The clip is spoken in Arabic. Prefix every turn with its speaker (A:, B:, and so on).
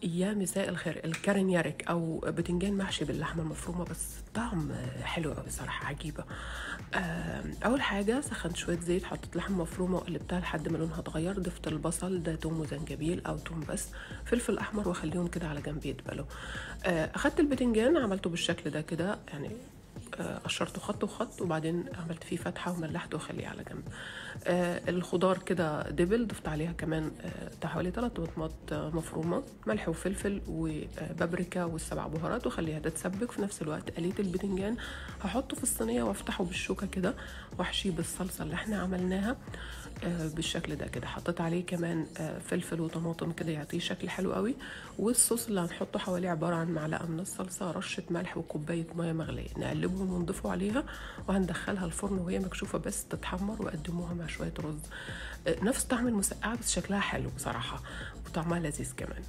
A: يا مساء الخير، الكارين يارك او بتنجان محشي باللحمه المفرومه، بس طعم حلو قوي صراحه، عجيبه. اول حاجه سخنت شويه زيت، حطيت لحمه مفرومه وقلبتها لحد ما لونها اتغير، ضفت البصل ده توم وزنجبيل او توم بس، فلفل احمر، واخليهم كده على جنب يدبلوا. اخدت البتنجان عملته بالشكل ده كده يعني، قشرته خط وخط، وبعدين عملت فيه فتحة وملحته وخليه على جنب. الخضار كده دبل، ضفت عليها كمان بتاع حوالي 3 طماطمات مفرومة، ملح وفلفل وبابريكا والسبع بهارات، وخليها تتسبك. في نفس الوقت قليت البتنجان، هحطه في الصينية وافتحه بالشوكة كده، واحشيه بالصلصة اللي احنا عملناها بالشكل ده كده. حطيت عليه كمان فلفل وطماطم كده يعطيه شكل حلو قوي. والصوص اللي هنحطه حوالي عبارة عن معلقة من الصلصة، رشة ملح، وكوباية مية مغلية. نقلبهم ونضيفوا عليها، وهندخلها الفرن وهي مكشوفة بس تتحمر، وقدموها مع شوية رز. نفس طعم المسقعة بس شكلها حلو بصراحة، وطعمها لذيذ كمان.